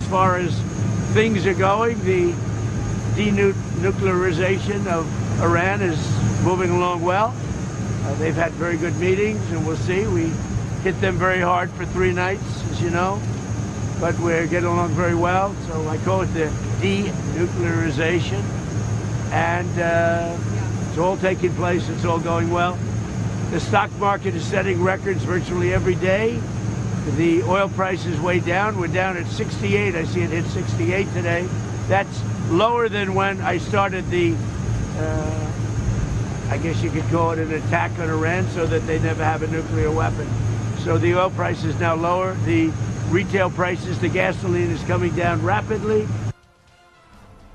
As far as things are going, the denuclearization of Iran is moving along well. They've had very good meetings, and we'll see. We hit them very hard for 3 nights, as you know. but we're getting along very well. So I call it the denuclearization, and it's all taking place. It's all going well. The stock market is setting records virtually every day. The oil price is way down. We're down at 68. I see it hit 68 today. That's lower than when I started the, I guess you could call it an attack on Iran so that they never have a nuclear weapon. So the oil price is now lower. The retail prices, the gasoline is coming down rapidly.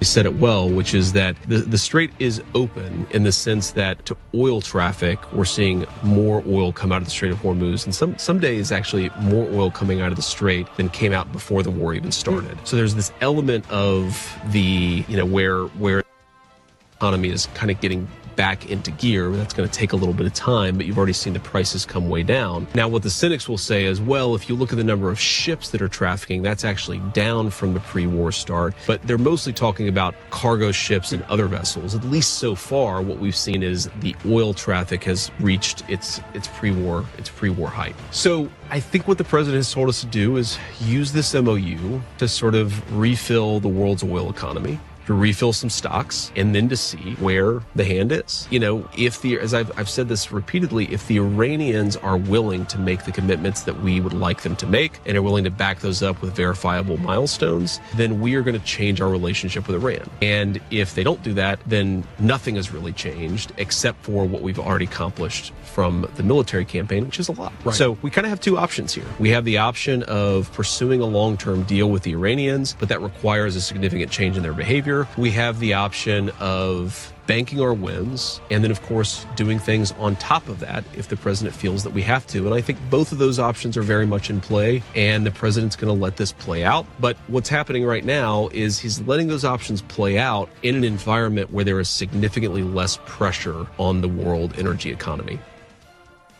You said it well, which is that the strait is open in the sense that to oil traffic, we're seeing more oil come out of the Strait of Hormuz, and some days actually more oil coming out of the strait than came out before the war even started. So there's this element of the, where economy is kind of getting back into gear. That's going to take a little bit of time, but you've already seen the prices come way down. Now, what the cynics will say is, well, if you look at the number of ships that are trafficking, that's actually down from the pre-war start. But they're mostly talking about cargo ships and other vessels. At least so far, what we've seen is the oil traffic has reached its pre-war height. So I think what the president has told us to do is use this MOU to sort of refill the world's oil economy, to refill some stocks, and then to see where the hand is. As I've said this repeatedly, if the Iranians are willing to make the commitments that we would like them to make and are willing to back those up with verifiable milestones, then we are going to change our relationship with Iran. And if they don't do that, then nothing has really changed except for what we've already accomplished from the military campaign, which is a lot. Right. So we kind of have two options here. We have the option of pursuing a long-term deal with the Iranians, but that requires a significant change in their behavior. We have the option of banking our wins, and then of course doing things on top of that if the president feels that we have to. And I think both of those options are very much in play, and the president's going to let this play out. But what's happening right now is he's letting those options play out in an environment where there is significantly less pressure on the world energy economy.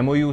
MOU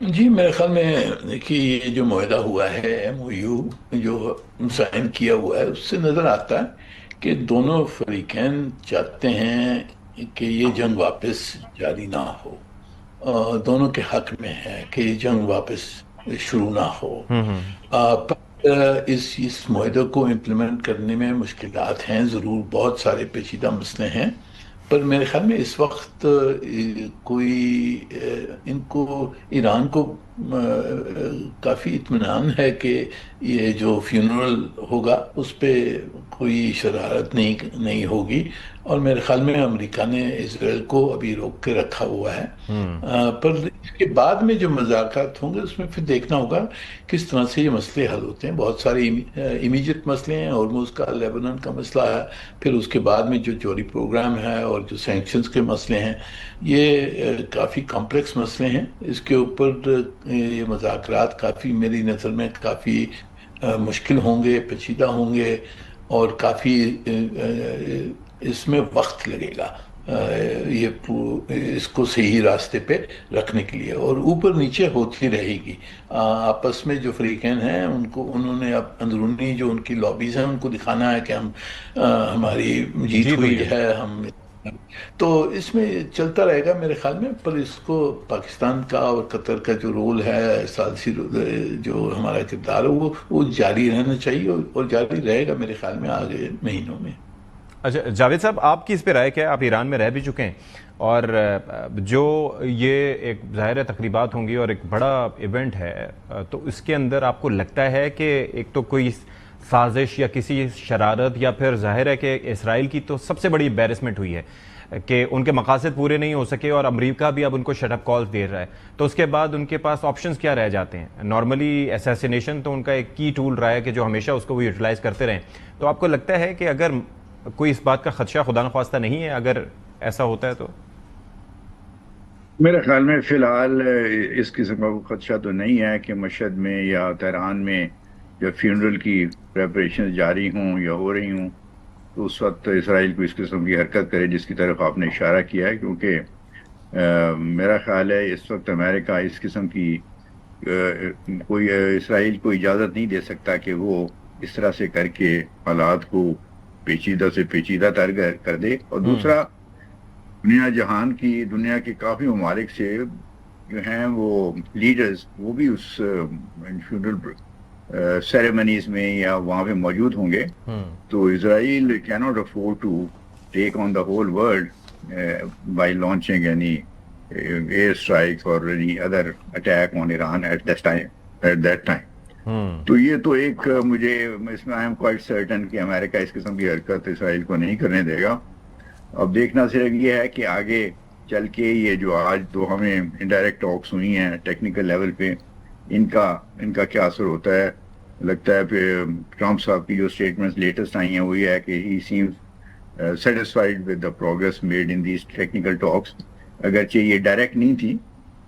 جی میرے خیال میں دیکھیے یہ جو معاہدہ ہوا ہے M O you جو سائن کیا ہوا ہے اس سے نظر آتا ہے کہ دونوں فریقین چاہتے ہیں کہ یہ جنگ واپس جاری نہ ہو، دونوں کے حق میں ہے کہ یہ جنگ واپس شروع نہ ہو۔ اس معاہدے کو امپلیمنٹ کرنے میں مشکلات ہیں، ضرور بہت سارے پیچیدہ مسئلے ہیں، پر میرے خیال میں اس وقت کوئی ان کو ایران کو کافی اطمینان ہے کہ یہ جو فیونرل ہوگا اس پہ کوئی شرارت نہیں ہوگی، اور میرے خیال میں امریکہ نے اسرائیل کو ابھی روک کے رکھا ہوا ہے۔ پر اس کے بعد میں جو مذاکرات ہوں گے اس میں پھر دیکھنا ہوگا کس طرح سے یہ مسئلے حل ہوتے ہیں۔ بہت سارے امیجیٹ مسئلے ہیں، ہرمز کا، لیبنان کا مسئلہ ہے، پھر اس کے بعد میں جو جوہری پروگرام ہے اور جو سینکشنز کے مسئلے ہیں، یہ کافی کمپلیکس مسئلے ہیں۔ اس کے اوپر یہ مذاکرات کافی میری نظر میں کافی مشکل ہوں گے، پیچیدہ ہوں گے، اور کافی اس میں وقت لگے گا اس کو صحیح راستے پہ رکھنے کے لیے، اور اوپر نیچے ہوتی رہے گی۔ آپس میں جو فریقین ہیں انہوں نے اب اندرونی جو ان کی لابیز ہیں ان کو دکھانا ہے کہ ہماری جیت ہوئی ہے، ہم تو اس میں چلتا رہے گا میرے خیال میں۔ پر اس کو پاکستان کا اور قطر کا جو رول ہے، ثالثی جو ہمارا کردار ہے، وہ جاری رہنا چاہیے، اور جاری رہے گا میرے خیال میں آگے مہینوں میں۔ اچھا جاوید صاحب، آپ کی اس پہ رائے کیا ہے؟ آپ ایران میں رہ بھی چکے ہیں، اور جو یہ ایک ظاہر تقریبات ہوں گی اور ایک بڑا ایونٹ ہے، تو اس کے اندر آپ کو لگتا ہے کہ ایک تو کوئی سازش یا کسی شرارت، یا پھر ظاہر ہے کہ اسرائیل کی تو سب سے بڑی امبیرسمنٹ ہوئی ہے کہ ان کے مقاصد پورے نہیں ہو سکے، اور امریکہ بھی اب ان کو شٹ اپ کالز دے رہا ہے، تو اس کے بعد ان کے پاس آپشنز کیا رہ جاتے ہیں؟ نارملی اسیسینیشن تو ان کا ایک کی ٹول رہا ہے کہ جو ہمیشہ اس کو وہ یوٹیلائز کرتے رہیں، تو آپ کو لگتا ہے کہ اگر کوئی اس بات کا خدشہ خدا نخواستہ نہیں ہے اگر ایسا ہوتا ہے تو؟ میرے خیال میں فی الحال اس قسم کا خدشہ تو نہیں ہے کہ مشہد میں یا تہران میں جب فیونرل کی پریپریشن جاری ہوں یا ہو رہی ہوں تو اس وقت اسرائیل کو اس قسم کی حرکت کرے جس کی طرف آپ نے اشارہ کیا ہے، کیونکہ میرا خیال ہے اس وقت امریکہ اس قسم کی کوئی اسرائیل کو اجازت نہیں دے سکتا کہ وہ اس طرح سے کر کے حالات کو پیچیدہ سے پیچیدہ تر کر دے۔ اور دوسرا، دنیا کے کافی ممالک سے جو ہیں وہ لیڈرز وہ بھی اس فیونرل سیریمنیز میں یا وہاں پہ موجود ہوں گے، تو اسرائیل cannot afford to take on the whole world by launching any air strikes or any other attack on Iran at that time. تو یہ تو ایک مجھے اس میں I am quite certain کہ امریکہ اس قسم کی حرکت اسرائیل کو نہیں کرنے دے گا۔ اب دیکھنا صرف یہ ہے کہ آگے چل کے یہ جو آج دوحہ میں انڈائریکٹ ٹاکس ہوئی ہیں ٹیکنیکل لیول پہ، ان کا کیا اثر ہوتا ہے۔ لگتا ہے پھر ٹرمپ صاحب کی جو اسٹیٹمنٹس لیٹسٹ آئی ہیں وہ یہ ہے کہ he seems satisfied with the progress made in these technical talks, اگرچہ یہ ڈائریکٹ نہیں تھی،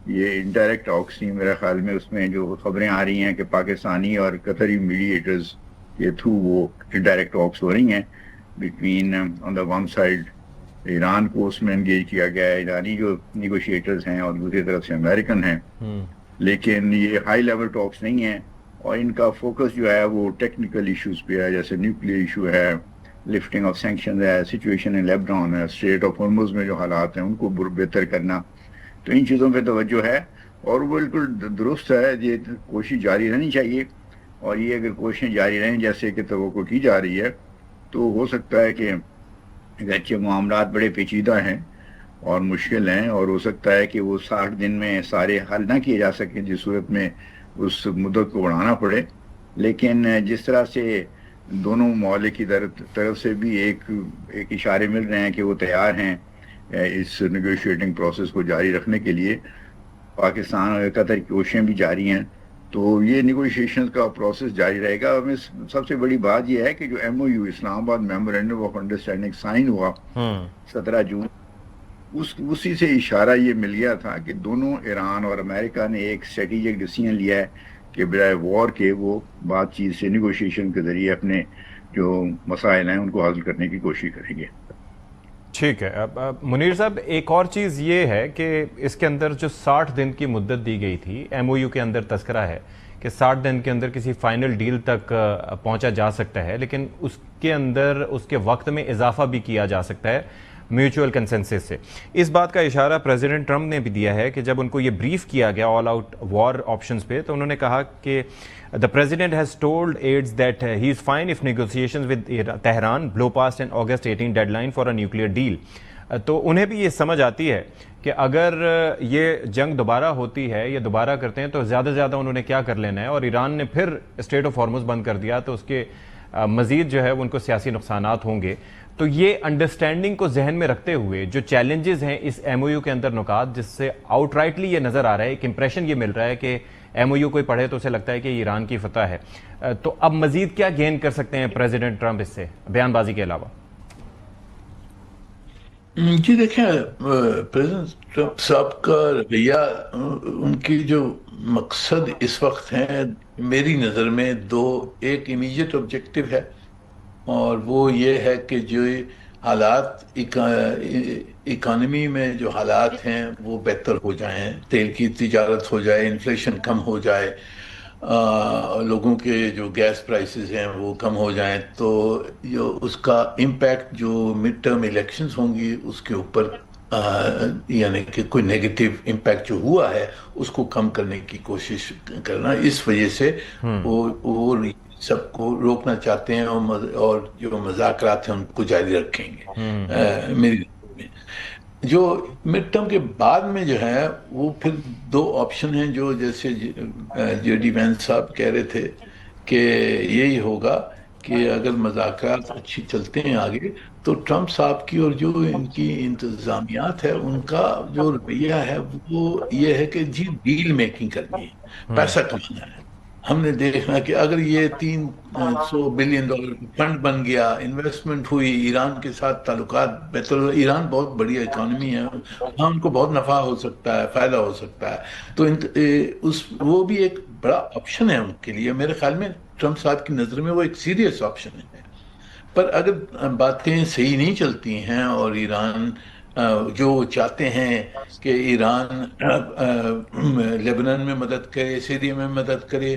یہ انڈائریکٹ ٹاکس تھی۔ میرے خیال میں اس میں جو خبریں آ رہی ہیں کہ پاکستانی اور قطری میڈیٹرز کے تھرو وہ انڈائریکٹ ٹاکس ہو رہی ہیں between on the one side Iran کو اس میں انگیج کیا گیا ہے، ایرانی جو نیگوشیٹرز ہیں، اور دوسری طرف سے امریکن ہیں، لیکن یہ ہائی لیول ٹاکس نہیں ہیں، اور ان کا فوکس جو ہے وہ ٹیکنیکل ایشوز پہ ہے، جیسے نیوکلیئر ایشو ہے، لفٹنگ آف سینکشنز ہے، سچویشن ان لیبنان ہے، اسٹریٹ آف ہرمز میں جو حالات ہیں ان کو بہتر کرنا، تو ان چیزوں پہ توجہ ہے، اور وہ بالکل درست ہے، یہ کوشش جاری رہنی چاہیے، اور یہ اگر کوششیں جاری رہیں جیسے کہ توقع کی جا رہی ہے تو ہو سکتا ہے کہ اگرچہ معاملات بڑے پیچیدہ ہیں اور مشکل ہیں، اور ہو سکتا ہے کہ وہ 60 دن میں سارے حل نہ کیے جا سکیں، جس صورت میں اس مدت کو بڑھانا پڑے، لیکن جس طرح سے دونوں ممالک کی طرف سے بھی ایک اشارے مل رہے ہیں کہ وہ تیار ہیں اس نیگوشیٹنگ پروسیس کو جاری رکھنے کے لیے، پاکستان اور قطر کی کوششیں بھی جاری ہیں، تو یہ نیگوشیشن کا پروسیس جاری رہے گا۔ سب سے بڑی بات یہ ہے کہ جو ایم او یو اسلام آباد میمورینڈم آف انڈرسٹینڈنگ سائن ہوا 17 جون، اسی سے اشارہ یہ مل گیا تھا کہ دونوں ایران اور امریکہ نے ایک اسٹریٹجک ڈیسیژن لیا ہے کہ برائے وار کے وہ بات چیت سے نیگوشیشن کے ذریعے اپنے جو مسائل ہیں ان کو حل کرنے کی کوشش کریں گے۔ ٹھیک ہے. منیر صاحب ایک اور چیز یہ ہے کہ اس کے اندر جو 60 دن کی مدت دی گئی تھی ایم او یو کے اندر تذکرہ ہے کہ 60 دن کے اندر کسی فائنل ڈیل تک پہنچا جا سکتا ہے، لیکن اس کے اندر اس کے وقت میں اضافہ بھی کیا جا سکتا ہے میوچول کنسنسس سے. اس بات کا اشارہ پریزیڈنٹ ٹرمپ نے بھی دیا ہے کہ جب ان کو یہ بریف کیا گیا آل آؤٹ وار آپشنز پہ تو انہوں نے کہا کہ the president has told aides that he is fine if negotiations with Tehran blow past an August 18 deadline for a nuclear deal. تو انہیں بھی یہ سمجھ آتی ہے کہ اگر یہ جنگ دوبارہ ہوتی ہے یا دوبارہ کرتے ہیں تو زیادہ سے زیادہ انہوں نے کیا کر لینا ہے، اور ایران نے پھر اسٹریٹ آف ہارمز بند کر دیا تو اس کے مزید جو ہے ان کو سیاسی نقصانات ہوں گے. تو یہ انڈرسٹینڈنگ کو ذہن میں رکھتے ہوئے جو چیلنجز ہیں اس ایم او یو کے اندر نکات، جس سے آؤٹ رائٹلی یہ نظر آ رہا ہے، ایک امپریشن یہ مل رہا ہے کہ ایم او یو کوئی پڑھے تو اسے لگتا ہے کہ ایران کی فتح ہے، تو اب مزید کیا گین کر سکتے ہیں پریزیڈنٹ ٹرمپ اس سے بیان بازی کے علاوہ؟ جی دیکھیں، پریزیڈنٹ ٹرمپ صاحب کا رویہ، ان کی جو مقصد اس وقت ہیں میری نظر میں دو، ایک امیجیٹ آبجیکٹو ہے اور وہ یہ ہے کہ جو حالات اکانومی میں جو حالات ہیں وہ بہتر ہو جائیں، تیل کی تجارت ہو جائے، انفلیشن کم ہو جائے، لوگوں کے جو گیس پرائسز ہیں وہ کم ہو جائیں، تو جو اس کا امپیکٹ جو مڈ ٹرم الیکشنز ہوں گی اس کے اوپر یعنی کہ کوئی نیگیٹو امپیکٹ جو ہوا ہے اس کو کم کرنے کی کوشش کرنا، اس وجہ سے وہ سب کو روکنا چاہتے ہیں اور جو مذاکرات ہیں ان کو جاری رکھیں گے. میری جو مڈ ٹرم کے بعد میں جو ہے وہ پھر دو آپشن ہیں، جو جیسے جے ڈی وینس صاحب کہہ رہے تھے کہ یہی ہوگا کہ اگر مذاکرات اچھی چلتے ہیں آگے تو ٹرمپ صاحب کی اور جو ان کی انتظامیات ہے ان کا جو رویہ ہے وہ یہ ہے کہ جی ڈیل میکنگ کرنی ہے، پیسہ کمانا ہے. ہم نے دیکھنا کہ اگر یہ $300 بلین فنڈ بن گیا، انویسٹمنٹ ہوئی، ایران کے ساتھ تعلقات بہتر، ایران بہت بڑی اکانومی ہے، ہاں ان کو بہت نفع ہو سکتا ہے، فائدہ ہو سکتا ہے، تو وہ بھی ایک بڑا آپشن ہے ان کے لیے. میرے خیال میں ٹرمپ صاحب کی نظر میں وہ ایک سیریس آپشن ہے. پر اگر باتیں صحیح نہیں چلتی ہیں اور ایران جو چاہتے ہیں کہ ایران لیبنان میں مدد کرے، سیریا میں مدد کرے،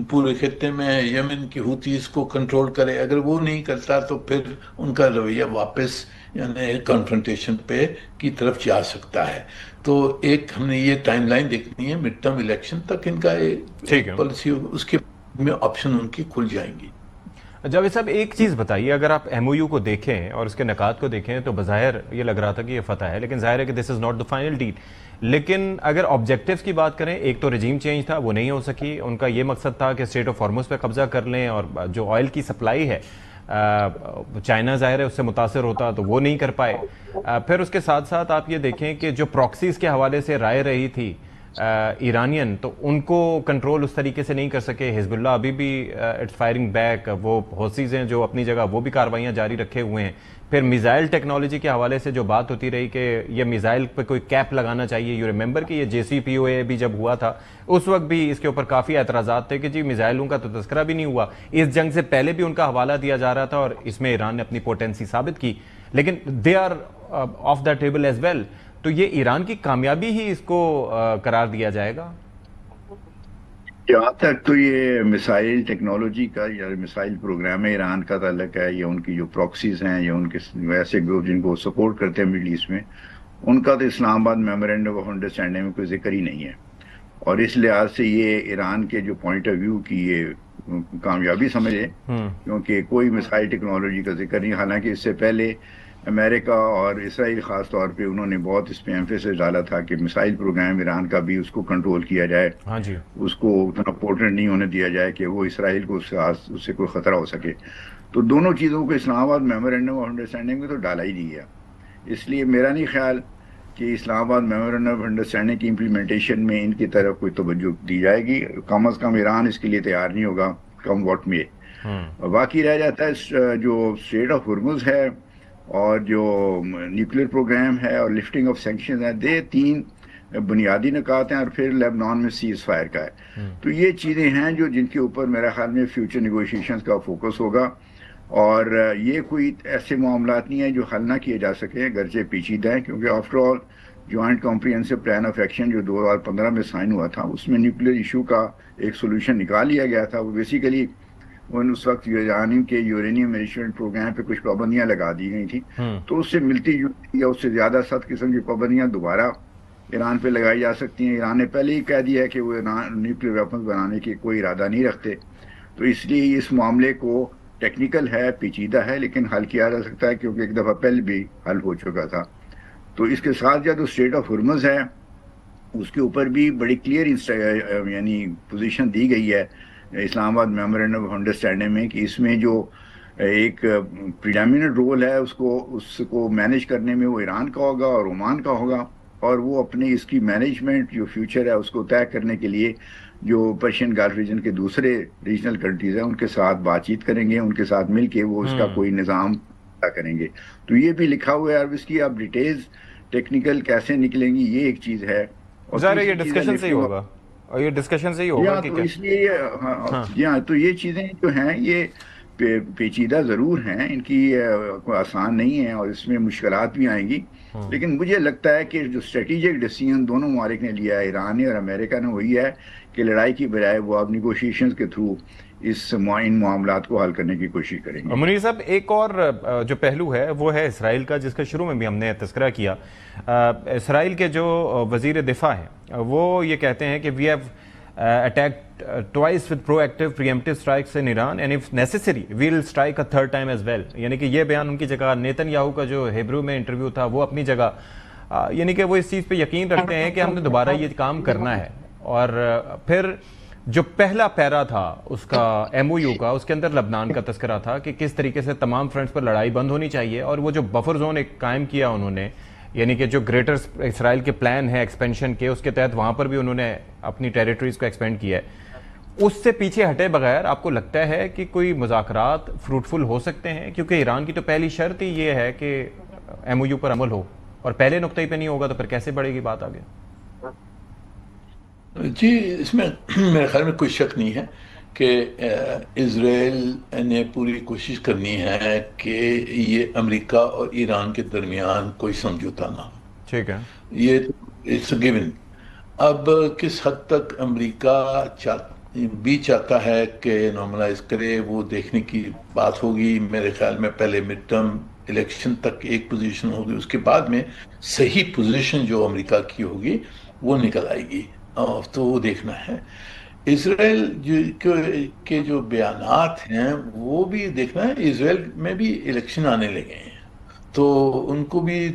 پورے خطے میں یمن کی ہوتیز کو کنٹرول کرے، اگر وہ نہیں کرتا تو پھر ان کا رویہ واپس یعنی کنفرنٹیشن پہ کی طرف جا سکتا ہے. تو ایک ہم نے یہ ٹائم لائن دیکھنی ہے مڈ ٹرم الیکشن تک ان کا پالیسی، اس کے میں آپشن ان کی کھل جائیں گی. جاوید صاحب ایک چیز بتائیے، اگر آپ ایم او یو کو دیکھیں اور اس کے نکات کو دیکھیں تو بظاہر یہ لگ رہا تھا کہ یہ فتح ہے، لیکن ظاہر ہے کہ this is not the final deal. لیکن اگر آبجیکٹیوز کی بات کریں، ایک تو رجیم چینج تھا، وہ نہیں ہو سکی. ان کا یہ مقصد تھا کہ اسٹریٹ آف ہارمز پہ قبضہ کر لیں، اور جو آئل کی سپلائی ہے چائنا ظاہر ہے اس سے متاثر ہوتا تو وہ نہیں کر پائے. پھر اس کے ساتھ ساتھ آپ یہ دیکھیں کہ جو پراکسیز کے حوالے سے رائے رہی تھی ایرانین، تو ان کو کنٹرول اس طریقے سے نہیں کر سکے. حزب اللہ ابھی بھی اٹس فائرنگ بیک، وہ حوثیز ہیں جو اپنی جگہ وہ بھی کارروائیاں جاری رکھے ہوئے ہیں. پھر میزائل ٹیکنالوجی کے حوالے سے جو بات ہوتی رہی کہ یہ میزائل پہ کوئی کیپ لگانا چاہیے. یو ریممبر کہ یہ جے سی پی او اے بھی جب ہوا تھا اس وقت بھی اس کے اوپر کافی اعتراضات تھے کہ جی میزائلوں کا تو تذکرہ بھی نہیں ہوا. اس جنگ سے پہلے بھی ان کا حوالہ دیا جا رہا تھا اور اس میں ایران نے اپنی پوٹینسی ثابت کی، لیکن they are off the table as well. تو یہ ایران کی کامیابی ہی اس کو قرار دیا جائے گا؟ جہاں تک تو یہ مسائل ٹیکنالوجی کا یا مسائل پروگرام ایران کا تعلق ہے، یا ان کی جو پراکسیز ہیں یا ان کے ویسے گروپ جن کو سپورٹ کرتے ہیں مڈل ایسٹ میں، ان کا تو اسلام آباد میمورینڈم آف انڈرسٹینڈنگ میں کوئی ذکر ہی نہیں ہے. اور اس لحاظ سے یہ ایران کے جو پوائنٹ آف ویو کی یہ کامیابی سمجھے، کیونکہ کوئی مسائل ٹیکنالوجی کا ذکر نہیں. حالانکہ اس سے پہلے امریکہ اور اسرائیل خاص طور پہ انہوں نے بہت اس پہ ایمفیسس ڈالا تھا کہ مسائل پروگرام ایران کا بھی اس کو کنٹرول کیا جائے، اس کو اتنا پورٹنٹ نہیں ہونے دیا جائے کہ وہ اسرائیل کو اس سے کوئی خطرہ ہو سکے. تو دونوں چیزوں کو اسلام آباد میمورینڈم آف انڈرسٹینڈنگ میں تو ڈالا ہی نہیں گیا. اس لیے میرا نہیں خیال کہ اسلام آباد میمورینڈم آف انڈرسٹینڈنگ کی امپلیمنٹیشن میں ان کی طرف کوئی توجہ دی جائے گی. کم از کم ایران اس کے لیے تیار نہیں ہوگا، کم واٹ میں. باقی رہ جاتا ہے جو اسٹریٹ آف ہرمز ہے اور جو نیوکلیر پروگرام ہے اور لفٹنگ آف سینکشنز ہیں، یہ تین بنیادی نکات ہیں. اور پھر لیبنان میں سیز فائر کا ہے. تو یہ چیزیں ہیں جو جن کے اوپر میرا خیال میں فیوچر نیگوشیشنز کا فوکس ہوگا. اور یہ کوئی ایسے معاملات نہیں ہیں جو حل نہ کیے جا سکیں، اگرچہ پیچیدہ ہیں، کیونکہ after all joint comprehensive plan of action جو 2015 میں سائن ہوا تھا، اس میں نیوکلیر ایشو کا ایک سولوشن نکال لیا گیا تھا۔ وہ بیسیکلی اس وقت ایران کے یورینیم انریچمنٹ پروگرام پہ کچھ پابندیاں لگا دی گئی تھیں، تو اس سے ملتی جلتی یا اس سے زیادہ سخت قسم کی پابندیاں دوبارہ ایران پہ لگائی جا سکتی ہیں۔ ایران نے پہلے ہی کہہ دیا ہے کہ وہ نیوکلیر ویپنز بنانے کی کوئی ارادہ نہیں رکھتے، تو اس لیے اس معاملے کو ٹیکنیکل ہے، پیچیدہ ہے، لیکن حل کیا جا سکتا ہے، کیونکہ ایک دفعہ پہلے بھی حل ہو چکا تھا۔ تو اس کے ساتھ جو اسٹریٹ آف ہرمز ہے اس کے اوپر بھی بڑی کلیئر یعنی پوزیشن دی گئی ہے اسلام آباد میمورینڈم آف انڈرسٹینڈنگ میں، کہ اس میں جو ایک پریڈامیننٹ رول ہے اس کو مینیج کرنے میں وہ ایران کا ہوگا اور عمان کا ہوگا، اور وہ اپنی اس کی مینجمنٹ جو فیوچر ہے اس کو طے کرنے کے لیے جو پرشین گلف ریجن کے دوسرے ریجنل کنٹریز ہیں ان کے ساتھ بات چیت کریں گے، ان کے ساتھ مل کے وہ اس کا کوئی نظام کریں گے۔ تو یہ بھی لکھا ہوا ہے، اور اس کی اب ڈیٹیلز ٹیکنیکل کیسے نکلیں گی یہ ایک چیز ہے، اور ظاہر ہے یہ ڈسکشن سے ہی ہوگا، اور یہ ڈسکشن سے ہی ہوگا کہ تو اس لیے تو یہ چیزیں جو ہیں یہ پیچیدہ ضرور ہیں، ان کی کوئی آسان نہیں ہے، اور اس میں مشکلات بھی آئیں گی، لیکن مجھے لگتا ہے کہ جو اسٹریٹجک ڈیسیژن دونوں ممالک نے لیا ہے، ایران نے اور امریکہ نے، وہی ہے کہ لڑائی کی بجائے وہ اب نیگوشیشنز کے تھرو ان معاملات کو حل کرنے کی کوشش کریں گے۔ منیر صاحب، ایک اور جو پہلو ہے وہ ہے اسرائیل کا، جس کا شروع میں بھی ہم نے تذکرہ کیا۔ اسرائیل کے جو وزیر دفاع ہیں وہ یہ کہتے ہیں کہ we have attacked twice with proactive preemptive strikes in Iran and if necessary we will strike a third time as well۔ یعنی کہ یہ بیان ان کی جگہ، نیتن یاہو کا جو ہیبرو میں انٹرویو تھا وہ اپنی جگہ، یعنی کہ وہ اس چیز پہ یقین رکھتے ہیں کہ ہم نے دوبارہ یہ کام کرنا ہے۔ اور پھر جو پہلا پیرا تھا اس کا ایم او یو کا، اس کے اندر لبنان کا تذکرہ تھا کہ کس طریقے سے تمام فرنٹس پر لڑائی بند ہونی چاہیے، اور وہ جو بفر زون ایک قائم کیا انہوں نے، یعنی کہ جو گریٹر اسرائیل کے پلان ہے ایکسپینشن کے، اس کے تحت وہاں پر بھی انہوں نے اپنی ٹیریٹریز کو ایکسپینڈ کیا ہے۔ اس سے پیچھے ہٹے بغیر آپ کو لگتا ہے کہ کوئی مذاکرات فروٹفل ہو سکتے ہیں؟ کیونکہ ایران کی تو پہلی شرط ہی یہ ہے کہ ایم او یو پر عمل ہو، اور پہلے نقطے پہ نہیں ہوگا تو پھر کیسے بڑھے گی بات آگے؟ جی، اس میں میرے خیال میں کوئی شک نہیں ہے کہ اسرائیل نے پوری کوشش کرنی ہے کہ یہ امریکہ اور ایران کے درمیان کوئی سمجھوتا نہ ہو۔ ٹھیک ہے، یہ اٹس گیون۔ اب کس حد تک امریکہ بھی چاہتا ہے کہ نارملائز کرے، وہ دیکھنے کی بات ہوگی۔ میرے خیال میں پہلے مڈ ٹرم الیکشن تک ایک پوزیشن ہوگی، اس کے بعد میں صحیح پوزیشن جو امریکہ کی ہوگی وہ نکل آئے گی، تو وہ دیکھنا ہے۔ اسرائیل کے جو بیانات ہیں وہ بھی دیکھنا ہے۔ اسرائیل میں بھی الیکشن آنے لگے ہیں، تو ان کو بھی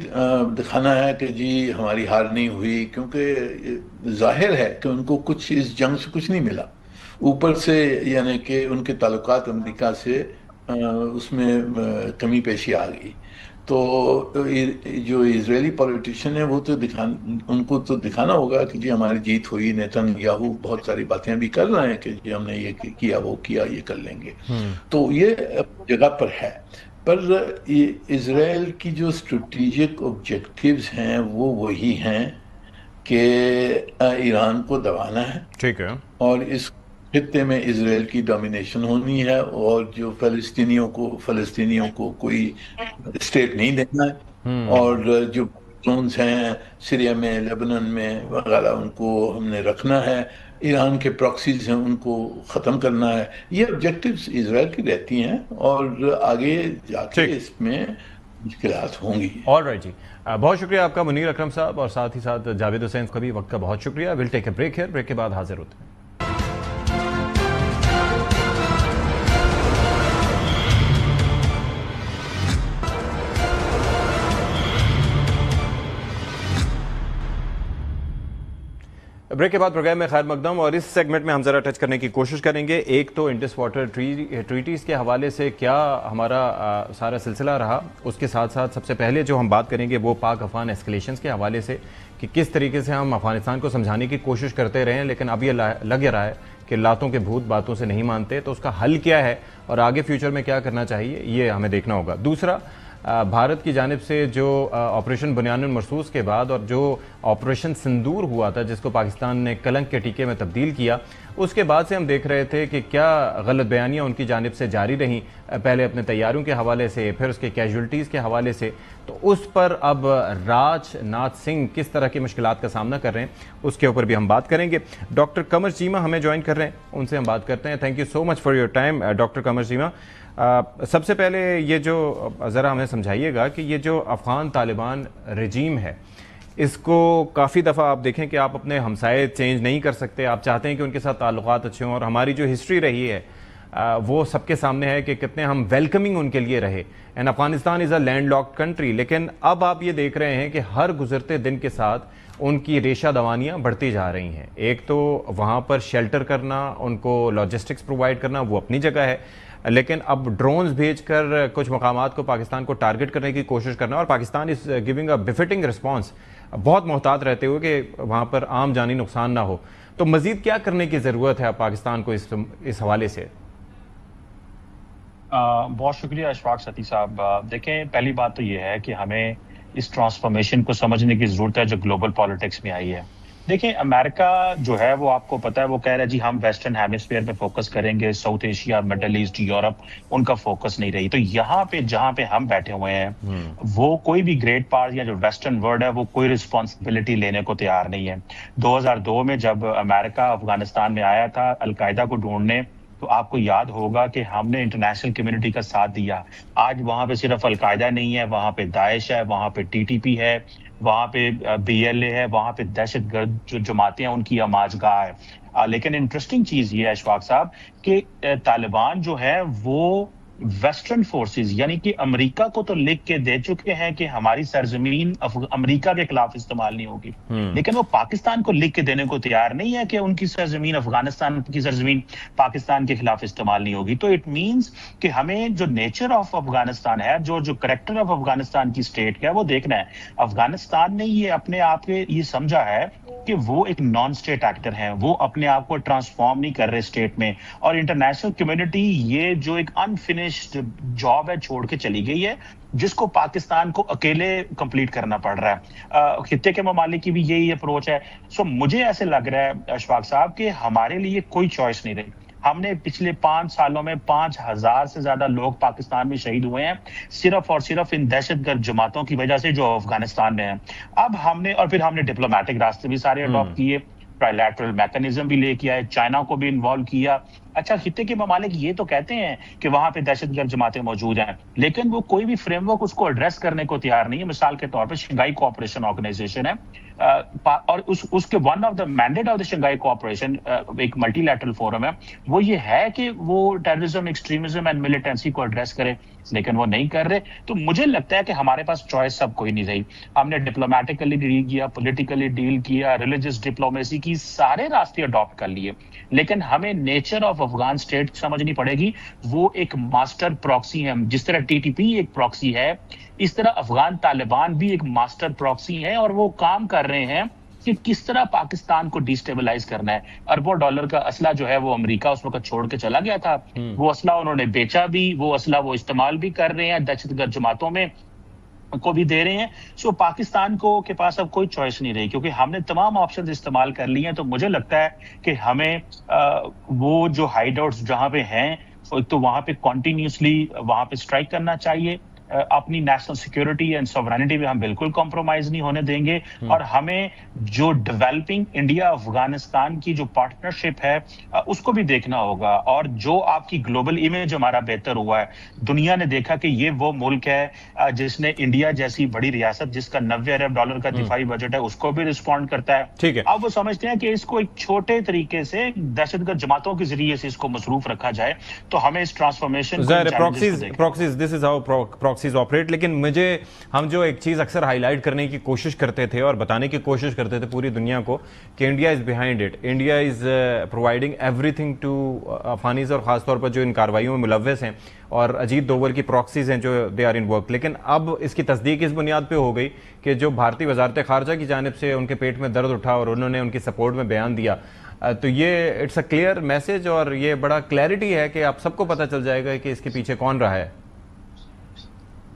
دکھانا ہے کہ جی ہماری ہار نہیں ہوئی، کیونکہ ظاہر ہے کہ ان کو کچھ اس جنگ سے کچھ نہیں ملا، اوپر سے یعنی کہ ان کے تعلقات امریکہ سے اس میں کمی پیشی آ گئی۔ تو جو اسرائیلی پولیٹیشین ہے وہ تو ان کو تو دکھانا ہوگا کہ جی ہماری جیت ہوئی۔ نیتن یاہو بہت ساری باتیں بھی کر رہے ہیں کہ جی ہم نے یہ کیا، وہ کیا، یہ کر لیں گے، تو یہ جگہ پر ہے۔ پر اسرائیل کی جو اسٹریٹجک آبجیکٹیوز ہیں وہ وہی ہیں کہ ایران کو دبانا ہے، ٹھیک ہے، اور اس خطے میں اسرائیل کی ڈومینیشن ہونی ہے، اور جو فلسطینیوں کو کوئی اسٹیٹ نہیں دینا ہے، اور جو زونز ہیں سیریا میں، لیبنان میں وغیرہ، ان کو ہم نے رکھنا ہے۔ ایران کے پراکسیز ہیں ان کو ختم کرنا ہے۔ یہ آبجیکٹیوز اسرائیل کی رہتی ہیں، اور آگے جا کے اس میں مشکلات ہوں گی۔ آل رائٹ جی، بہت شکریہ آپ کا منیر اکرم صاحب، اور ساتھ ہی ساتھ جاوید حسین کا بھی وقت کا بہت شکریہ۔ We'll take a break here, break کے بعد حاضر ہوتے ہیں۔ بریک کے بعد پروگرام میں خیر مقدم، اور اس سیگمنٹ میں ہم ذرا ٹچ کرنے کی کوشش کریں گے۔ ایک تو انڈس واٹر ٹریٹیز کے حوالے سے کیا ہمارا سارا سلسلہ رہا، اس کے ساتھ ساتھ سب سے پہلے جو ہم بات کریں گے وہ پاک افغان ایسکلیشنز کے حوالے سے، کہ کس طریقے سے ہم افغانستان کو سمجھانے کی کوشش کرتے رہے ہیں، لیکن اب یہ لگ رہا ہے کہ لاتوں کے بھوت باتوں سے نہیں مانتے، تو اس کا حل کیا ہے اور آگے فیوچر میں کیا کرنا چاہیے یہ ہمیں دیکھنا ہوگا۔ دوسرا، بھارت کی جانب سے جو آپریشن بنیان المرصوص کے بعد اور جو آپریشن سندور ہوا تھا جس کو پاکستان نے کلنک کے ٹیکے میں تبدیل کیا، اس کے بعد سے ہم دیکھ رہے تھے کہ کیا غلط بیانیاں ان کی جانب سے جاری رہیں، پہلے اپنے تیاریوں کے حوالے سے، پھر اس کے کیجولٹیز کے حوالے سے. تو اس پر اب راج ناتھ سنگھ کس طرح کی مشکلات کا سامنا کر رہے ہیں اس کے اوپر بھی ہم بات کریں گے. ڈاکٹر قمر چیمہ ہمیں جوائن کر رہے ہیں، ان سے ہم بات کرتے ہیں. Thank you so much for your time doctor Qamar Cheema. سب سے پہلے یہ جو ذرا ہمیں سمجھائیے گا کہ یہ جو افغان طالبان رجیم ہے، اس کو کافی دفعہ آپ دیکھیں کہ آپ اپنے ہمسائے چینج نہیں کر سکتے، آپ چاہتے ہیں کہ ان کے ساتھ تعلقات اچھے ہوں، اور ہماری جو ہسٹری رہی ہے وہ سب کے سامنے ہے کہ کتنے ہم ویلکمنگ ان کے لیے رہے. And Afghanistan is a land locked country. لیکن اب آپ یہ دیکھ رہے ہیں کہ ہر گزرتے دن کے ساتھ ان کی ریشہ دوانیاں بڑھتی جا رہی ہیں. ایک تو وہاں پر شیلٹر کرنا، ان کو لاجسٹکس پرووائڈ کرنا، وہ اپنی جگہ ہے، لیکن اب ڈرونز بھیج کر کچھ مقامات کو پاکستان کو ٹارگٹ کرنے کی کوشش کرنا، اور Pakistan is giving a befitting response, بہت محتاط رہتے ہوئے کہ وہاں پر عام جانی نقصان نہ ہو. تو مزید کیا کرنے کی ضرورت ہے پاکستان کو اس حوالے سے؟ بہت شکریہ اشفاق ستی صاحب. دیکھیں، پہلی بات تو یہ ہے کہ ہمیں اس ٹرانسفارمیشن کو سمجھنے کی ضرورت ہے جو گلوبل پالیٹکس میں آئی ہے. دیکھیں، امریکہ جو ہے وہ آپ کو پتا ہے وہ کہہ رہا ہے جی ہم ویسٹرن ہیمسفیئر پہ فوکس کریں گے، South Asia, Middle East, Europe ان کا فوکس نہیں رہی. تو یہاں پہ جہاں پہ ہم بیٹھے ہوئے ہیں وہ کوئی بھی گریٹ پاور یا جو ویسٹرن ورلڈ ہے وہ کوئی رسپانسبلٹی لینے کو تیار نہیں ہے. 2002 میں جب امریکہ افغانستان میں آیا تھا القاعدہ کو ڈھونڈنے، تو آپ کو یاد ہوگا کہ ہم نے انٹرنیشنل کمیونٹی کا ساتھ دیا. آج وہاں پہ صرف القاعدہ نہیں ہے، وہاں پہ داعش ہے، وہاں پہ TTP ہے، وہاں پہ BLA ہے، وہاں پہ دہشت گرد جو جماعتیں ہیں ان کی آماج گاہ ہے. لیکن انٹرسٹنگ چیز یہ ہے اشفاق صاحب کہ طالبان جو ہے وہ ویسٹرن فورسز یعنی کہ امریکہ کو تو لکھ کے دے چکے ہیں کہ ہماری سرزمین امریکہ کے خلاف استعمال نہیں ہوگی، لیکن وہ پاکستان کو لکھ کے دینے کو تیار نہیں ہے کہ ان کی سرزمین، افغانستان کی سرزمین پاکستان کے خلاف استعمال نہیں ہوگی. تو اٹ مینس کہ ہمیں جو نیچر آف افغانستان ہے، جو کریکٹر آف افغانستان کی اسٹیٹ کا ہے وہ دیکھنا ہے. افغانستان نے یہ اپنے آپ کے یہ سمجھا ہے کہ وہ ایک نان اسٹیٹ ایکٹر ہیں، وہ اپنے آپ کو ٹرانسفارم نہیں کر رہے اسٹیٹ میں، اور انٹرنیشنل کمیونٹی یہ جو ایک انفنشڈ جاب ہے چھوڑ کے چلی گئی ہے جس کو پاکستان کو اکیلے کمپلیٹ کرنا پڑ رہا ہے. خطے کے ممالک کی بھی یہی اپروچ ہے. سو مجھے ایسے لگ رہا ہے اشفاق صاحب کہ ہمارے لیے کوئی چوائس نہیں رہی. ہم نے پچھلے 5 سالوں میں 5000 سے زیادہ لوگ پاکستان میں شہید ہوئے ہیں صرف اور صرف ان دہشت گرد جماعتوں کی وجہ سے جو افغانستان میں ہیں. اب ہم نے، اور پھر ہم نے ڈپلومیٹک راستے بھی سارے اڈاپٹ کیے، ٹرائلیٹرل میکنزم بھی لے کے آئے، چائنا کو بھی انوالو کیا. اچھا، خطے کے ممالک یہ تو کہتے ہیں کہ وہاں پہ دہشت گرد جماعتیں موجود ہیں، لیکن وہ کوئی بھی فریم ورک اس کو ایڈریس کرنے کو تیار نہیں ہے. مثال کے طور پہ شنگھائی کوآپریشن آرگنائزیشن ہے، اور اس کے one of the mandate of the Shanghai cooperation ایک ملٹی لیٹرل فورم ہے، وہ یہ ہے کہ وہ ٹیررزم، ایکسٹریمزم اینڈ ملیٹنسی کو ایڈریس کرے، لیکن وہ نہیں کر رہے. تو مجھے لگتا ہے کہ ہمارے پاس چوائس سب کوئی نہیں رہی. ہم نے ڈپلومیٹیکلی ڈیل کیا، پولیٹیکلی ڈیل کیا، ریلیجس ڈپلومیسی کی، سارے راستے اڈاپٹ کر لیے، لیکن ہمیں نیچر آف افغان اسٹیٹ سمجھنی پڑے گی. وہ ایک ماسٹر پراکسی ہے، جس طرح TTP ایک پراکسی ہے اس طرح افغان طالبان بھی ایک ماسٹر پراکسی ہے، اور وہ کام کر رہے ہیں کہ کس طرح پاکستان کو ڈیسٹیبلائز کرنا ہے. اربوں ڈالر کا اسلحہ جو ہے وہ امریکہ اس وقت چھوڑ کے چلا گیا تھا، وہ اسلحہ انہوں نے بیچا بھی، وہ اسلحہ وہ استعمال بھی کر رہے ہیں، دہشت گرد جماعتوں میں کو بھی دے رہے ہیں. سو پاکستان کو کے پاس اب کوئی چوائس نہیں رہی کیونکہ ہم نے تمام آپشنز استعمال کر لی ہیں. تو مجھے لگتا ہے کہ ہمیں وہ جو ہائیڈ آؤٹس جہاں پہ ہیں تو وہاں پہ کنٹینیوسلی وہاں پہ اسٹرائک کرنا چاہیے. اپنی نیشنل سیکیورٹی اینڈ سوورینٹی پہ ہم بالکل کمپرومائز نہیں ہونے دیں گے، اور ہمیں جو ڈیولپنگ انڈیا افغانستان کی جو پارٹنرشپ ہے اس کو بھی دیکھنا ہوگا. اور جو آپ کی گلوبل امیج ہمارا بہتر ہوا ہے، دنیا نے دیکھا کہ یہ وہ ملک ہے جس نے انڈیا جیسی بڑی ریاست جس کا $90 ارب کا دفاعی بجٹ ہے اس کو بھی رسپونڈ کرتا ہے. ٹھیک ہے، اب وہ سمجھتے ہیں کہ اس کو ایک چھوٹے طریقے سے دہشت گرد جماعتوں کے ذریعے سے اس کو مصروف رکھا جائے. تو ہمیں اس transformation process this is how process operate. لیکن ہم جو ایک چیز اکثر ہائی لائٹ کرنے کی کوشش کرتے تھے اور بتانے کی کوشش کرتے تھے پوری دنیا کو کہ India is behind it, India is providing everything to Afghanis, اور خاص طور پر جو ان کارروائیوں میں ملوث ہیں، اور اجیت دوول کی پراکسیز ہیں جو دے آر ان ورک. لیکن اب اس کی تصدیق اس بنیاد پہ ہو گئی کہ جو بھارتی وزارت خارجہ کی جانب سے ان کے پیٹ میں درد اٹھا اور انہوں نے ان کی سپورٹ میں بیان دیا، تو یہ اٹس اے کلیئر میسج، اور یہ بڑا کلیئرٹی ہے کہ آپ سب کو پتہ چل جائے گا کہ اس کے پیچھے کون رہا ہے.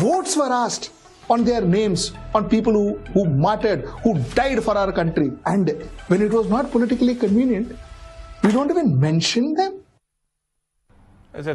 Votes were asked on their names, on people who martyred, who died for our country. And when it was not politically convenient, we don't even mention them.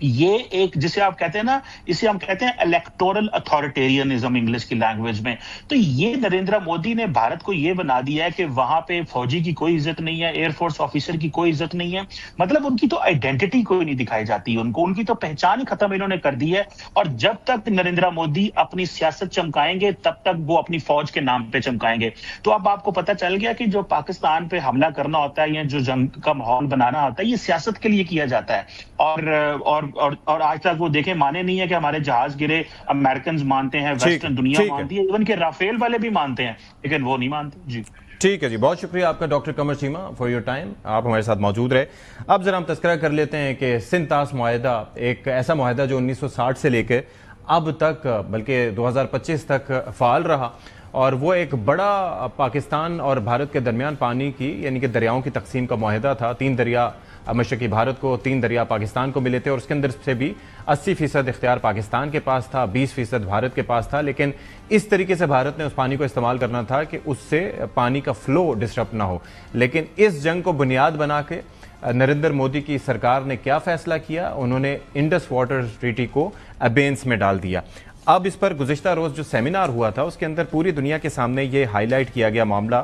یہ ایک جسے آپ کہتے ہیں نا، اسے ہم کہتے ہیں الیکٹورل اتھارٹیرینزم انگلش کی لینگویج میں. تو یہ نریندر مودی نے بھارت کو یہ بنا دیا ہے کہ وہاں پہ فوجی کی کوئی عزت نہیں ہے، ایئر فورس آفیسر کی کوئی عزت نہیں ہے. مطلب ان کی تو آئیڈینٹی کوئی نہیں دکھائی جاتی ان کی تو پہچان ہی ختم انہوں نے کر دی ہے. اور جب تک نریندر مودی اپنی سیاست چمکائیں گے تب تک وہ اپنی فوج کے نام پہ چمکائیں گے. تو اب آپ کو پتہ چل گیا کہ جو پاکستان پہ حملہ کرنا ہوتا ہے یا جو جنگ کا ماحول بنانا ہوتا ہے یہ سیاست کے لیے کیا جاتا ہے. اور آج تک وہ دیکھیں مانے نہیں ہے کہ ہمارے جہاز گرے، امریکنز مانتے ہیں، ویسٹرن دنیا مانتی ہے، ایون کہ رافیل والے بھی مانتے ہیں، لیکن وہ نہیں مانتے. جی ٹھیک ہے جی، بہت شکریہ آپ کا doctor Qamar Cheema for your time, آپ ہمارے ساتھ موجود رہے. اب ذرا ہم تذکرہ کر لیتے ہیں کہ سندھ طاس معاہدہ ایک ایسا معاہدہ جو 1960 سے لے کے اب تک بلکہ 2025 تک فعال رہا، اور وہ ایک بڑا پاکستان اور بھارت کے درمیان پانی کی یعنی کہ دریاؤں کی تقسیم کا معاہدہ تھا. 3 دریا مشرقی بھارت کو، 3 دریا پاکستان کو ملے تھے، اور اس کے اندر سے بھی 80% اختیار پاکستان کے پاس تھا، 20% بھارت کے پاس تھا. لیکن اس طریقے سے بھارت نے اس پانی کو استعمال کرنا تھا کہ اس سے پانی کا فلو ڈسٹرپ نہ ہو. لیکن اس جنگ کو بنیاد بنا کے نریندر مودی کی سرکار نے کیا فیصلہ کیا؟ انہوں نے انڈس واٹر ٹریٹی کو ابینس میں ڈال دیا. اب اس پر گزشتہ روز جو سیمینار ہوا تھا اس کے اندر پوری دنیا کے سامنے یہ ہائی لائٹ کیا گیا معاملہ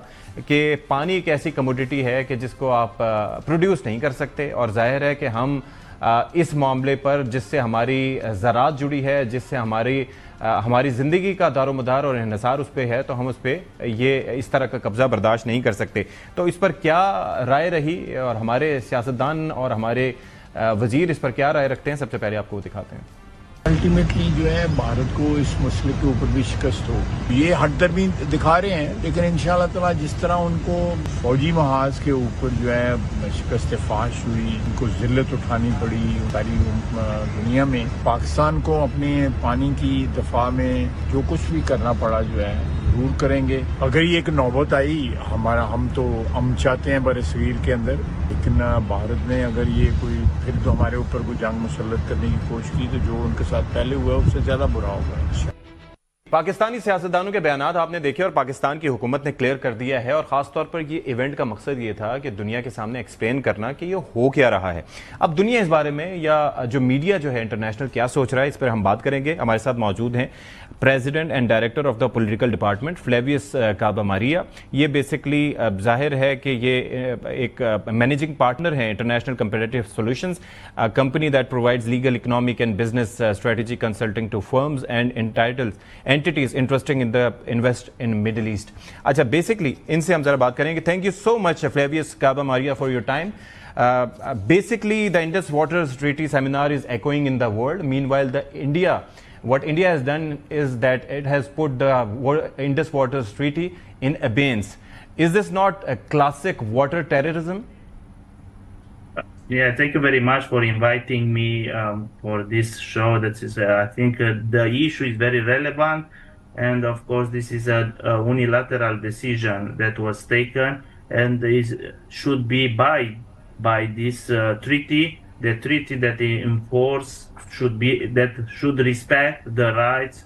کہ پانی ایک ایسی کموڈٹی ہے کہ جس کو آپ پروڈیوس نہیں کر سکتے، اور ظاہر ہے کہ ہم اس معاملے پر جس سے ہماری زراعت جڑی ہے، جس سے ہماری زندگی کا دار و مدار اور انحصار اس پہ ہے، تو ہم اس پہ یہ اس طرح کا قبضہ برداشت نہیں کر سکتے. تو اس پر کیا رائے رہی اور ہمارے سیاستدان اور ہمارے وزیر اس پر کیا رائے رکھتے ہیں، سب سے پہلے آپ کو دکھاتے ہیں. الٹیمیٹلی جو ہے بھارت کو اس مسئلے کے اوپر بھی شکست ہو. یہ ہٹ درمی دکھا رہے ہیں، لیکن انشاءاللہ تعالی جس طرح ان کو فوجی محاذ کے اوپر جو ہے شکست فاش ہوئی، ان کو ذلت اٹھانی پڑی ساری دنیا میں، پاکستان کو اپنے پانی کی دفاع میں جو کچھ بھی کرنا پڑا جو ہے ضرور کریں گے. اگر یہ ایک نوبت آئی ہم چاہتے ہیں بر صغیر کے اندر، لیکن بھارت نے اگر یہ کوئی پھر تو ہمارے اوپر کوئی جنگ مسلط کرنے کی کوشش کی تو جو ان کے ساتھ پہلے ہوا ہے اس سے زیادہ برا ہوگا. پاکستانی سیاستدانوں کے بیانات آپ نے دیکھے اور پاکستان کی حکومت نے کلیئر کر دیا ہے، اور خاص طور پر یہ ایونٹ کا مقصد یہ تھا کہ دنیا کے سامنے ایکسپلین کرنا کہ یہ ہو کیا رہا ہے. اب دنیا اس بارے میں یا جو میڈیا جو ہے انٹرنیشنل کیا سوچ رہا ہے، اس پر ہم بات کریں گے. ہمارے ساتھ موجود ہیں president and director of the political department Flavius Caba Maria. یہ بیسکلی ظاہر ہے کہ یہ ایک مینیجنگ پارٹنر ہیں international competitive solutions, company that provides legal, economic and business strategy consulting to firms and entities interesting in the invest in Middle East. اچھا basically ان سے ہم ذرا بات کریں گے. Thank you so much Flavius Caba Maria for your time. Basically the Indus Waters Treaty seminar is echoing in the world. Meanwhile what India has done is that it has put the Indus Waters Treaty in abeyance. Is this not a classic water terrorism? Yeah, thank you very much for inviting me for this show. That is, I think the issue is very relevant, and of course, this is a unilateral decision that was taken, and should be by this treaty. The treaty that they enforce should respect the rights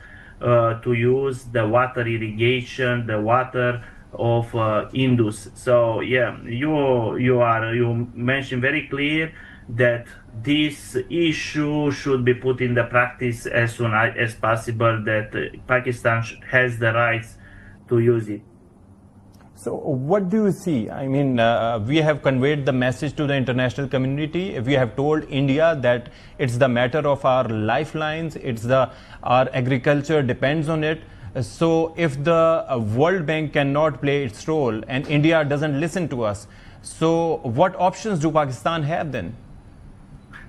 to use the water irrigation, the water of Indus. So yeah, you mentioned very clear that this issue should be put in the practice as soon as possible, that Pakistan has the rights to use it. So what do you see? I mean, we have conveyed the message to the international community. We have told India that it's the matter of our lifelines, our agriculture depends on it. So if the World Bank cannot play its role and India doesn't listen to us, so what options do Pakistan have then?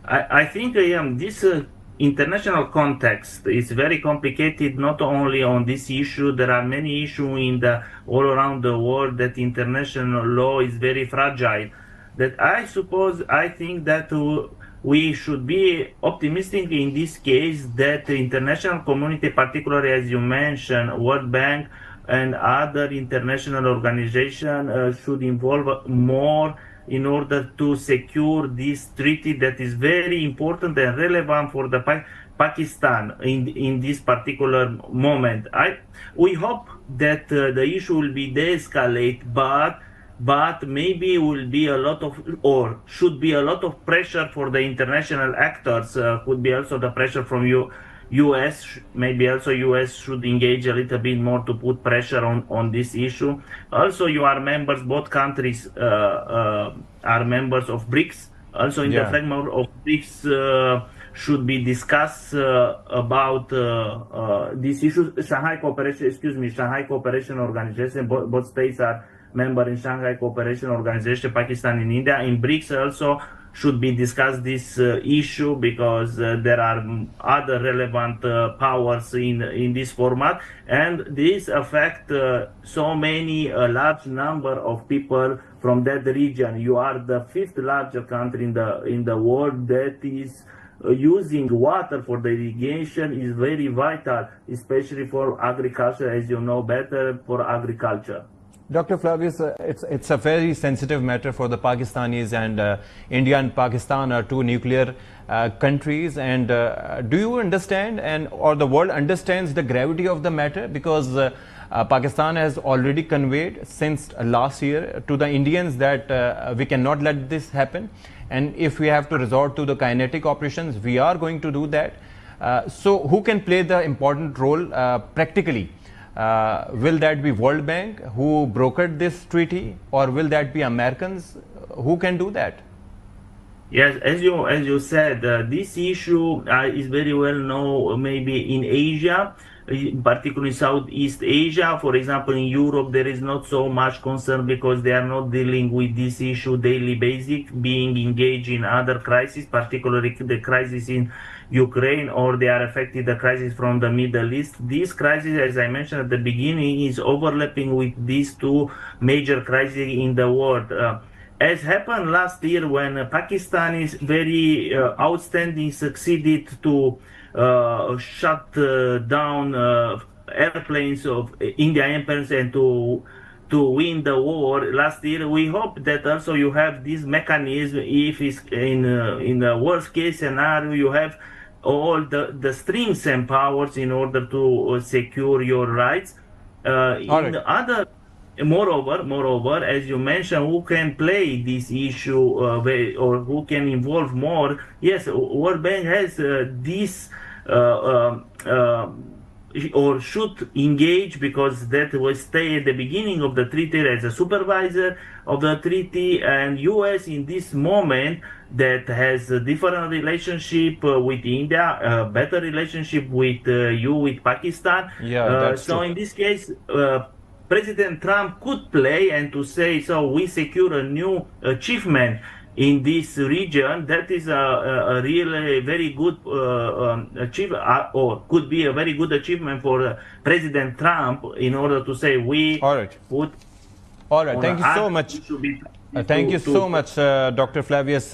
I think this international context is very complicated, not only on this issue. There are many issues all around the world that international law is very fragile. That I think that we should be optimistic in this case that the international community, particularly as you mentioned, World Bank and other international organizations should involve more in order to secure this treaty that is very important and relevant for the Pakistan in this particular moment. We hope that the issue will be de-escalated, but but maybe will be a lot of, or should be a lot of pressure for the international actors. Could be also the pressure from US. Maybe also US should engage a little bit more to put pressure on this issue. Also, you are members, both countries are members of BRICS. Also, in the framework of BRICS, should be discussed about these issues. Shanghai Cooperation Organization. Both states are member in Shanghai Cooperation Organization, Pakistan and India. In BRICS also should be discussed this issue, because there are other relevant powers in this format, and this affect so many large number of people from that region. You are the 5th largest country in the world that is using water for the irrigation. Is very vital, especially for agriculture, as you know better, for agriculture. Dr. Flavius, it's a very sensitive matter for the Pakistanis, and India and Pakistan are two nuclear countries. And do you understand, or the world understands the gravity of the matter? Because Pakistan has already conveyed since last year to the Indians that we cannot let this happen, and if we have to resort to the kinetic operations, we are going to do that. So who can play the important role practically? Will that be World Bank, who brokered this treaty, or will that be Americans? Who can do that? Yes, as you said, this issue is very well known maybe in Asia, particularly Southeast Asia. For example, in Europe, there is not so much concern because they are not dealing with this issue daily basis, being engaged in other crises, particularly the crisis in Ukraine, or they are affected the crisis from the Middle East. This crisis, as I mentioned at the beginning, is overlapping with these two major crises in the world. As happened last year when Pakistan is very outstanding, succeeded to shut down airplanes of Indian Emperors and to win the war last year. We hope that also you have this mechanism. If it's in the worst case scenario, you have all the strings and powers in order to secure your rights. Moreover, as you mentioned, who can play this issue or who can involve more? Yes, World Bank has this or should engage, because that will stay at the beginning of the treaty as a supervisor of the treaty, and US in this moment that has a different relationship with India, a better relationship with with Pakistan. So true. In this case, President Trump could play and to say, so we secure a new achievement in this region. That is a really very good achievement, or could be a very good achievement for President Trump, in order to say we put. All right. Thank you so much. Thank you so much, Dr. Flavius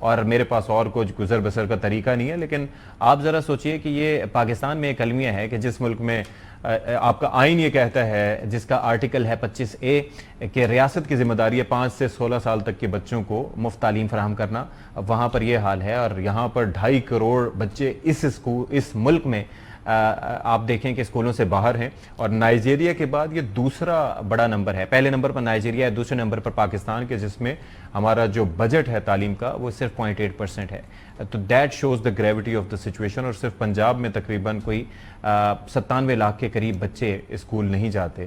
اور میرے پاس اور کچھ گزر بسر کا طریقہ نہیں ہے. لیکن آپ ذرا سوچئے کہ یہ پاکستان میں ایک المیہ ہے کہ جس ملک میں آپ کا آئین یہ کہتا ہے, جس کا آرٹیکل ہے 25A کہ ریاست کی ذمہ داری ہے 5 سے 16 سال تک کے بچوں کو مفت تعلیم فراہم کرنا. وہاں پر یہ حال ہے, اور یہاں پر 2.5 کروڑ بچے اس ملک میں آپ دیکھیں کہ اسکولوں سے باہر ہیں, اور نائجیریا کے بعد یہ دوسرا بڑا نمبر ہے. پہلے نمبر پر نائجیریا ہے, دوسرے نمبر پر پاکستان کے, جس میں ہمارا جو بجٹ ہے تعلیم کا وہ صرف 0.8% ہے. تو that shows the gravity of the situation. اور صرف پنجاب میں تقریباً کوئی 97 لاکھ کے قریب بچے اسکول نہیں جاتے,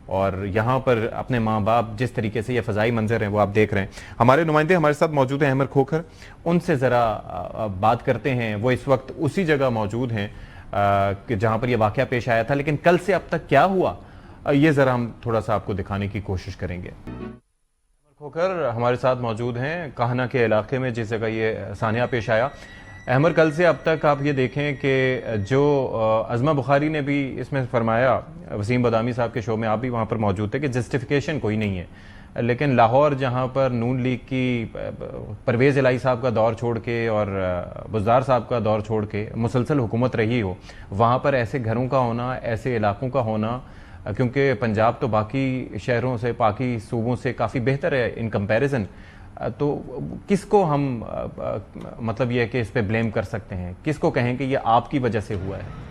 اور یہاں پر اپنے ماں باپ جس طریقے سے یہ فضائی منظر ہیں وہ آپ دیکھ رہے ہیں. ہمارے نمائندے ہمارے ساتھ موجود ہیں احمد کھوکھر, ان سے ذرا بات کرتے ہیں. وہ اس وقت اسی جگہ موجود ہیں کہ جہاں پر یہ واقعہ پیش آیا تھا, لیکن کل سے اب تک کیا ہوا یہ ذرا ہم تھوڑا سا آپ کو دکھانے کی کوشش کریں گے. احمد کھوکھر ہمارے ساتھ موجود ہیں کاہنا کے علاقے میں جس جگہ یہ سانحہ پیش آیا. احمد, کل سے اب تک آپ یہ دیکھیں کہ جو عظمہ بخاری نے بھی اس میں فرمایا, وسیم بادامی صاحب کے شو میں آپ بھی وہاں پر موجود تھے, کہ جسٹیفیکیشن کوئی نہیں ہے. لیکن لاہور جہاں پر نون لیگ کی پرویز الہی صاحب کا دور چھوڑ کے اور بزدار صاحب کا دور چھوڑ کے مسلسل حکومت رہی ہو, وہاں پر ایسے گھروں کا ہونا, ایسے علاقوں کا ہونا, کیونکہ پنجاب تو باقی شہروں سے, باقی صوبوں سے کافی بہتر ہے ان کمپیریزن, تو کس کو ہم مطلب یہ کہ اس پہ بلیم کر سکتے ہیں, کس کو کہیں کہ یہ آپ کی وجہ سے ہوا ہے؟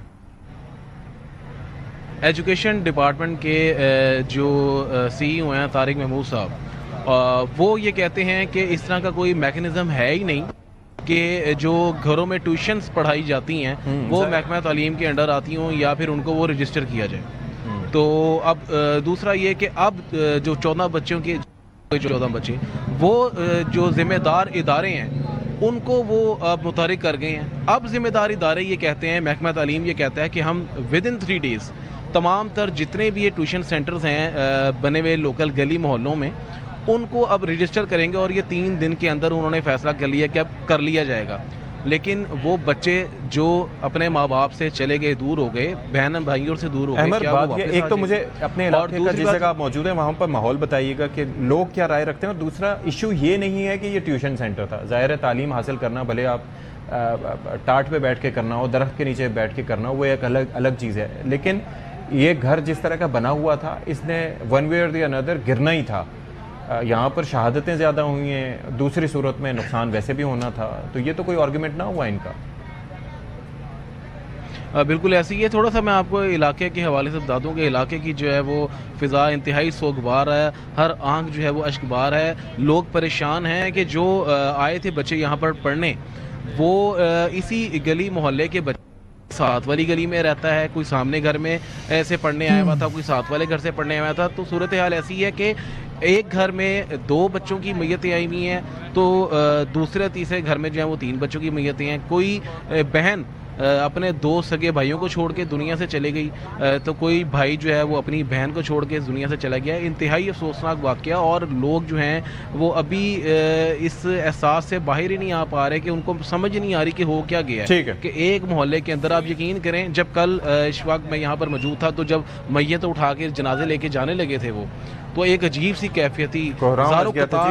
ایجوکیشن ڈپارٹمنٹ کے جو CEO ہیں طارق محمود صاحب, وہ یہ کہتے ہیں کہ اس طرح کا کوئی میکنزم ہے ہی نہیں کہ جو گھروں میں ٹیوشنز پڑھائی جاتی ہیں وہ محکمہ تعلیم کے انڈر آتی ہوں یا پھر ان کو وہ رجسٹر کیا جائے. تو اب دوسرا یہ کہ اب جو 14 بچوں کے 14 بچے وہ جو ذمہ دار ادارے ہیں ان کو وہ اب متحرک کر گئے ہیں. اب ذمہ دار ادارے یہ کہتے ہیں, محکمہ تعلیم یہ کہتا ہے کہ ہم ودن 3 days تمام تر جتنے بھی یہ ٹیوشن سینٹرز ہیں بنے ہوئے لوکل گلی محلوں میں ان کو اب رجسٹر کریں گے, اور یہ 3 دن کے اندر انہوں نے فیصلہ کر لیا کہ اب کر لیا جائے گا. لیکن وہ بچے جو اپنے ماں باپ سے چلے گئے, دور ہو گئے, بہن بھائیوں سے دور ہو گئے, کیا وہ ایک تو مجھے اپنے علاقے کا جس جگہ آپ موجود ہیں وہاں پر ماحول بتائیے گا کہ لوگ کیا رائے رکھتے ہیں, اور دوسرا ایشو یہ نہیں ہے کہ یہ ٹیوشن سینٹر تھا. ظاہر ہے تعلیم حاصل کرنا بھلے آپ ٹاٹ پہ بیٹھ کے کرنا ہو, درخت کے نیچے بیٹھ کے کرنا ہو, وہ ایک الگ چیز ہے, لیکن یہ گھر جس طرح کا بنا ہوا تھا اس نے ون وے اور دی انادر گرنا ہی تھا. یہاں پر شہادتیں زیادہ ہوئی ہیں, دوسری صورت میں نقصان ویسے بھی ہونا تھا, تو یہ تو کوئی آرگومنٹ نہ ہوا ان کا. بالکل ایسی ہے. تھوڑا سا میں آپ کو علاقے کے حوالے سے بتا دوں کہ علاقے کی جو ہے وہ فضا انتہائی سوگوار ہے, ہر آنکھ جو ہے وہ اشکبار ہے. لوگ پریشان ہیں کہ جو آئے تھے بچے یہاں پر پڑھنے وہ اسی گلی محلے کے بچے ساتھ والی گلی میں رہتا ہے, کوئی سامنے گھر میں ایسے پڑھنے آیا ہوا تھا, کوئی ساتھ والے گھر سے پڑھنے آیا تھا. تو صورتحال ایسی ہے کہ ایک گھر میں 2 بچوں کی میتیں آئی ہوئی ہیں, تو دوسرے تیسرے گھر میں جو ہیں وہ 3 بچوں کی میتیں ہیں. کوئی بہن اپنے 2 سگے بھائیوں کو چھوڑ کے دنیا سے چلے گئی, تو کوئی بھائی جو ہے وہ اپنی بہن کو چھوڑ کے دنیا سے چلا گیا. انتہائی افسوسناک واقعہ, اور لوگ جو ہیں وہ ابھی اس احساس سے باہر ہی نہیں آ پا رہے کہ ان کو سمجھ نہیں آ رہی کہ ہو کیا گیا ہے. کہ ایک محلے کے اندر آپ یقین کریں, جب کل اس وقت میں یہاں پر موجود تھا تو جب میت اٹھا کے جنازے لے کے جانے لگے تھے وہ, تو ایک عجیب سی کیفیت تھی,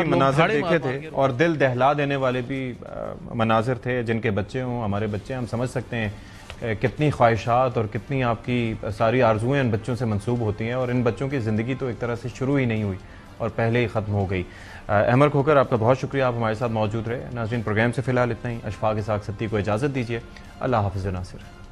مناظر دیکھے تھے, اور دل دہلا دینے والے بھی مناظر تھے. جن کے بچے ہوں, ہمارے بچے, ہم سمجھ سکتے ہیں کتنی خواہشات اور کتنی آپ کی ساری آرزویں ان بچوں سے منسوب ہوتی ہیں, اور ان بچوں کی زندگی تو ایک طرح سے شروع ہی نہیں ہوئی اور پہلے ہی ختم ہو گئی. احمد کھوکھر, آپ کا بہت شکریہ, آپ ہمارے ساتھ موجود رہے. ناظرین, پروگرام سے فی الحال اتنا ہی. اشفاق اسحاق ستی کو اجازت دیجیے. اللہ حافظ ناصر.